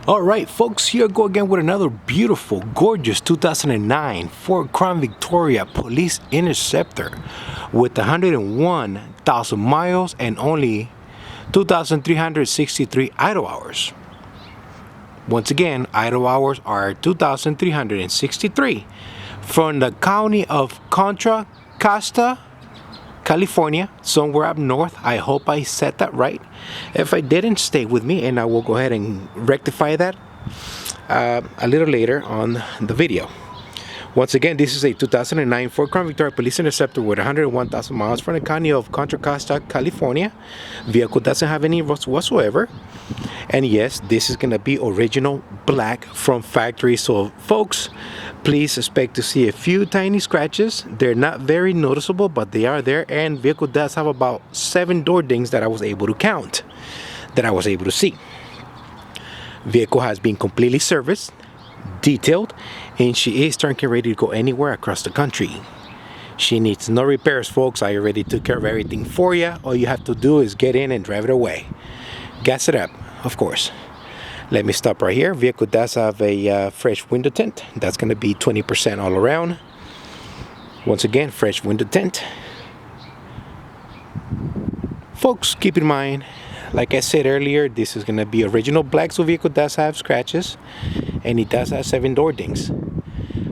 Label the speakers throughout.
Speaker 1: Alright folks, here I go again with another beautiful, gorgeous 2009 Ford Crown Victoria Police Interceptor with 101,000 miles and only 2,363 idle hours. Once again, idle hours are 2,363 from the county of Contra Costa, California, somewhere up north. I hope I said that right. If I didn't, stay with me and I will go ahead and rectify that a little later on the video. Once again, this is a 2009 Ford Crown Victoria Police Interceptor with 101,000 miles from the county of Contra Costa, California. Vehicle doesn't have any rust whatsoever. And yes, this is going to be original black from factory. So folks, please expect to see a few tiny scratches. They're not very noticeable, but they are there. And vehicle does have about 7 door dings that I was able to count, that I was able to see. Vehicle has been completely serviced, detailed, and she is turnkey ready to go anywhere across the country. She needs no repairs, folks. I already took care of everything for you. All you have to do is get in and drive it away. Gas it up, of course. Let me stop right here. Vehicle does have a fresh window tint. That's going to be 20% all around. Once again, fresh window tint. Folks, keep in mind, like I said earlier, this is going to be original black, so vehicle does have scratches, and it does have 7 door dings.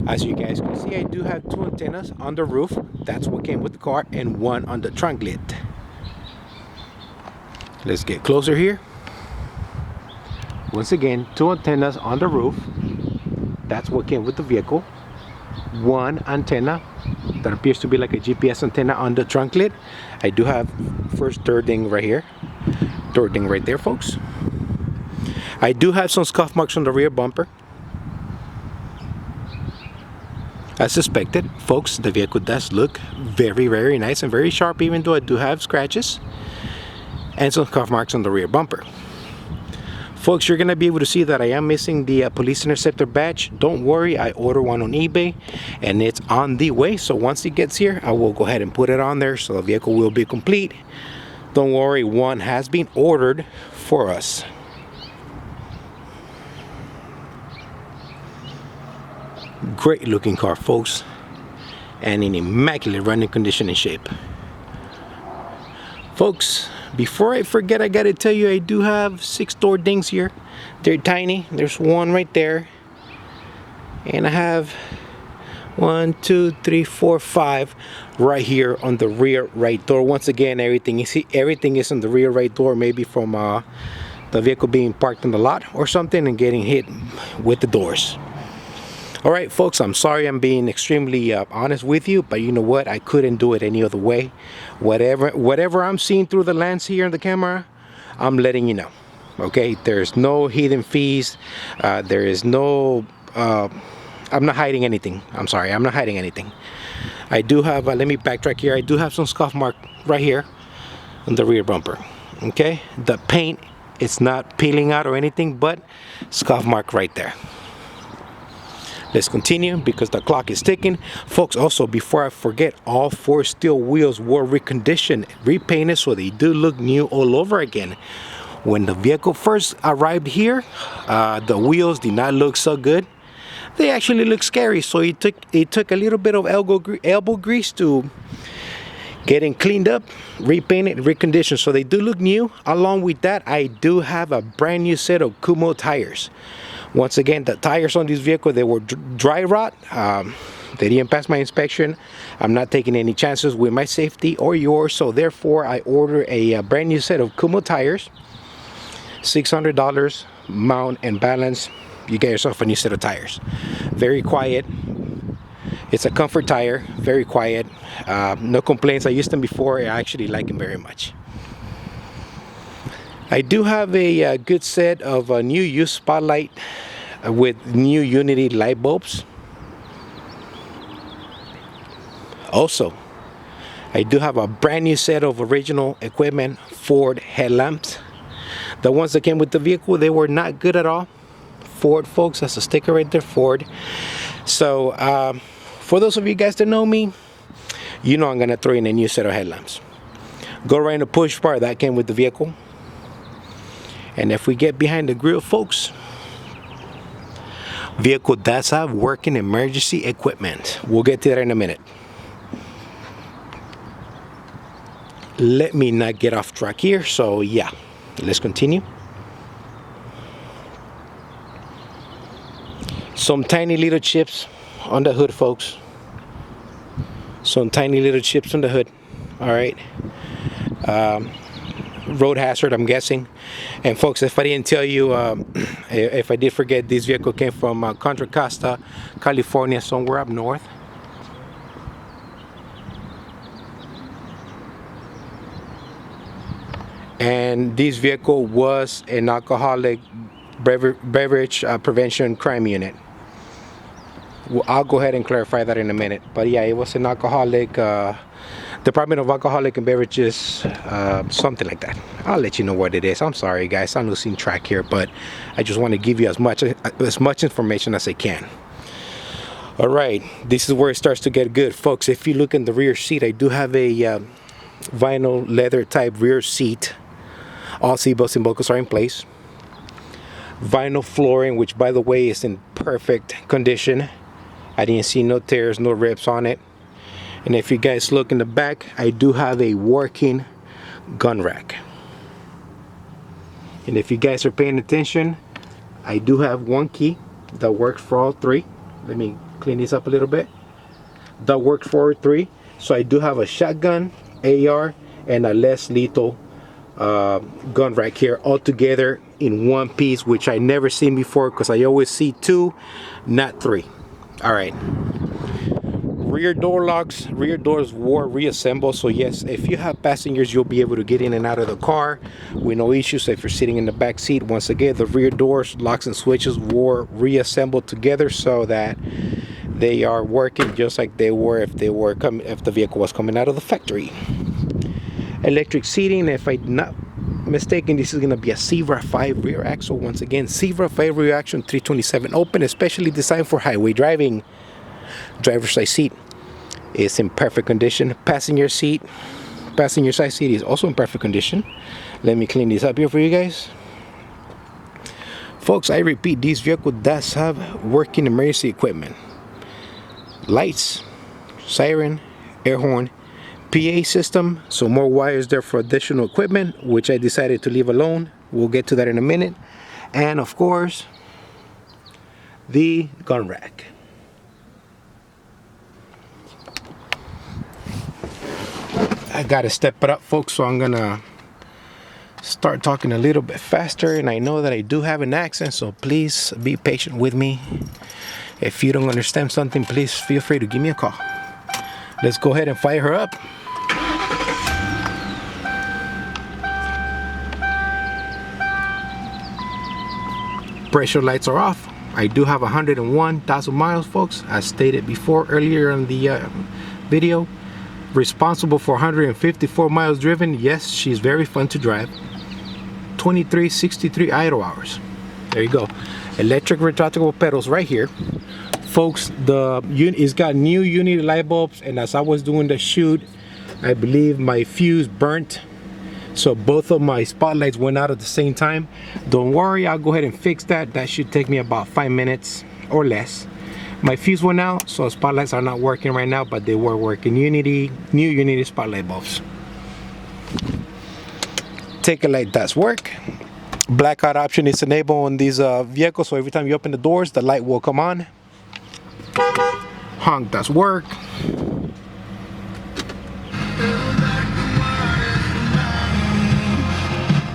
Speaker 1: As you guys can see, I do have 2 antennas on the roof. That's what came with the car, and 1 on the trunk lid. Let's get closer here. Once again, 2 antennas on the roof. That's what came with the vehicle. 1 antenna that appears to be like a GPS antenna on the trunk lid. I do have first door ding right here. Door ding right there, folks. I do have some scuff marks on the rear bumper. As suspected, folks, the vehicle does look very, very nice and very sharp, even though I do have scratches and some scuff marks on the rear bumper. Folks, you're going to be able to see that I am missing the Police Interceptor badge. Don't worry, I ordered one on eBay and it's on the way. So once it gets here, I will go ahead and put it on there so the vehicle will be complete. Don't worry, one has been ordered for us. Great looking car, folks, and in immaculate running condition and shape. Folks, before I forget, I gotta tell you, I do have 6 door dings here. They're tiny. There's 1 right there, and I have 1, 2, 3, 4, 5 right here on the rear right door. Once again, everything is on the rear right door, maybe from the vehicle being parked in the lot or something and getting hit with the doors. All right, folks, I'm sorry I'm being extremely honest with you, but you know what? I couldn't do it any other way. Whatever I'm seeing through the lens here in the camera, I'm letting you know. Okay, there's no hidden fees. There is no, I'm not hiding anything. I'm sorry, I'm not hiding anything. I do have, let me backtrack here. I do have some scuff mark right here on the rear bumper. Okay, the paint is not peeling out or anything, but scuff mark right there. Let's continue because the clock is ticking. Folks, also before I forget, all 4 steel wheels were reconditioned, repainted, so they do look new all over again. When the vehicle first arrived here, the wheels did not look so good. They actually look scary, so it took a little bit of elbow grease to getting cleaned up, repainted, reconditioned, so they do look new. Along with that, I do have a brand new set of Kumo tires. Once again, the tires on this vehicle, they were dry rot. They didn't pass my inspection. I'm not taking any chances with my safety or yours, so therefore I ordered a brand new set of Kumo tires. $600, mount and balance. You get yourself a new set of tires. Very quiet. It's a comfort tire, very quiet. No complaints. I used them before. I actually like them very much. I do have a good set of new used spotlight with new Unity light bulbs. Also, I do have a brand new set of original equipment Ford headlamps. The ones that came with the vehicle, they were not good at all. Ford, folks, that's a sticker right there, Ford. So for those of you guys that know me, you know I'm gonna throw in a new set of headlamps. Go right in the push bar that came with the vehicle. And if we get behind the grill, folks, vehicle does have working emergency equipment. We'll get to that in a minute. Let me not get off track here. So yeah, let's continue. Some tiny little chips on the hood, folks. Some tiny little chips on the hood. All right. Road hazard, I'm guessing. And folks, if I didn't tell you, if I did forget, this vehicle came from Contra Costa, California, somewhere up north. And this vehicle was an alcoholic beverage prevention crime unit. Well, I'll go ahead and clarify that in a minute. But yeah, it was an alcoholic Department of Alcoholic and Beverages, something like that. I'll let you know what it is. I'm sorry, guys, I'm losing track here, but I just want to give you as much information as I can. All right, this is where it starts to get good, folks. If you look in the rear seat, I do have a vinyl leather type rear seat. All seatbelts and buckles are in place. Vinyl flooring, which by the way is in perfect condition. I didn't see no tears, no rips on it. And if you guys look in the back, I do have a working gun rack. And if you guys are paying attention, I do have one key that works for all three. Let me clean this up a little bit. That works for all three. So I do have a shotgun, AR, and a less lethal gun rack here, all together in one piece, which I never seen before because I always see two, not three. All right. Rear door locks, rear doors were reassembled, so yes, if you have passengers, you'll be able to get in and out of the car with no issues. If you're sitting in the back seat, once again, the rear doors, locks and switches were reassembled together so that they are working just like they were if the vehicle was coming out of the factory. Electric seating, if I'm not mistaken, this is going to be a Zebra 5 rear axle. Once again, Zebra 5 rear axle, 327 open, especially designed for highway driving. Driver's side seat is in perfect condition. Passenger side seat is also in perfect condition. Let me clean this up here for you guys. Folks, I repeat, this vehicle does have working emergency equipment. Lights, siren, air horn, PA system, so more wires there for additional equipment, which I decided to leave alone. We'll get to that in a minute. And of course, the gun rack. I gotta step it up, folks, so I'm gonna start talking a little bit faster, and I know that I do have an accent, so please be patient with me. If you don't understand something, please feel free to give me a call. Let's go ahead and fire her up. Pressure lights are off. I do have 101,000 miles, folks, as stated before earlier in the video. Responsible for 154 miles driven. Yes, she's very fun to drive. 2363 idle hours. There you go. Electric retractable pedals right here, folks. It's got new unity light bulbs, and as I was doing the shoot, I believe my fuse burnt, so both of my spotlights went out at the same time. Don't worry, I'll go ahead and fix that. That should take me about 5 minutes or less. My fuse went out, so spotlights are not working right now, but they were working. New Unity spotlight bulbs. Take a light does work. Blackout option is enabled on these vehicles, so every time you open the doors, the light will come on. Honk does work.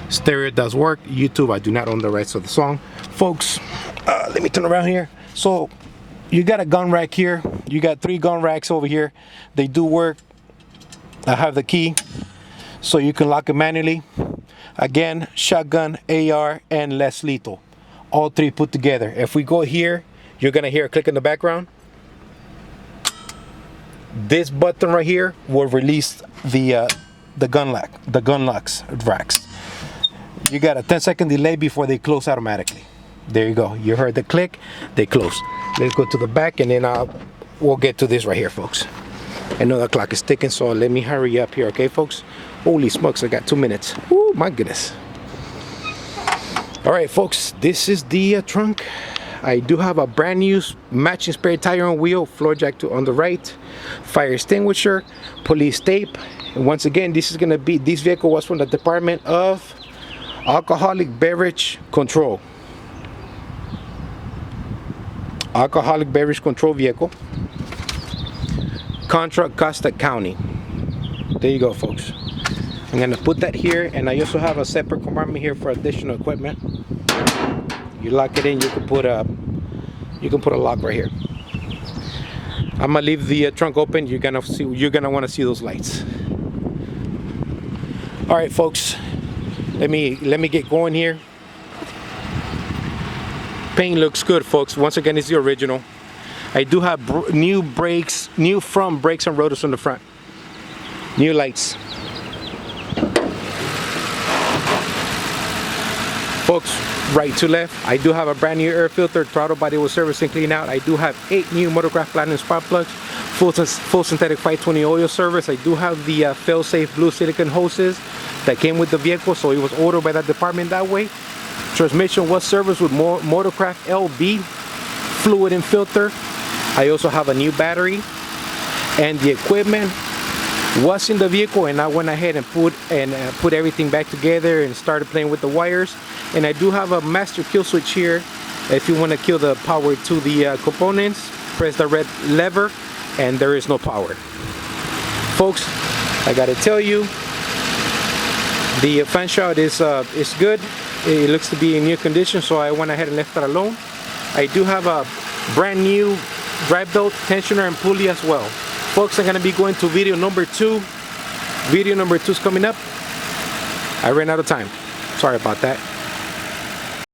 Speaker 1: Stereo does work. YouTube, I do not own the rights of the song. Folks, let me turn around here. So you got a gun rack here. You got 3 gun racks over here. They do work. I have the key, so you can lock it manually. Again, shotgun, AR, and less lethal. All 3 put together. If we go here, you're gonna hear a click in the background. This button right here will release the gun locks racks. You got a 10-second delay before they close automatically. There you go. You heard the click, they close. Let's go to the back, and then we'll get to this right here, folks. I know the clock is ticking, so let me hurry up here, okay, folks? Holy smokes, I got 2 minutes. Oh my goodness. All right, folks, this is the trunk. I do have a brand new matching spare tire on wheel, floor jack on the right, fire extinguisher, police tape. And once again, this vehicle was from the Department of Alcoholic Beverage Control. Alcoholic Beverage Control vehicle. Contra Costa County. There you go, folks. I'm gonna put that here, and I also have a separate compartment here for additional equipment. You lock it in, you can put a lock right here. I'm gonna leave the trunk open. You're gonna want to see those lights. All right, folks. Let me get going here. Paint looks good, folks. Once again, it's the original. I do have new brakes, new front brakes and rotors on the front. New lights. Folks, right to left, I do have a brand new air filter, throttle body was serviced and cleaned out. I do have 8 new Motorcraft Platinum spark plugs, full synthetic 520 oil service. I do have the fail-safe blue silicone hoses that came with the vehicle, so it was ordered by that department that way. Transmission was serviced with Motorcraft LB fluid and filter. I also have a new battery, and the equipment was in the vehicle, and I went ahead and put everything back together and started playing with the wires. And I do have a master kill switch here. If you want to kill the power to the components, press the red lever and there is no power. Folks, I gotta tell you, the fan shroud is good. It looks to be in new condition, so I went ahead and left it alone. I do have a brand new drive belt, tensioner, and pulley as well. Folks, I'm gonna be going to video number 2. Video number 2 is coming up. I ran out of time. Sorry about that.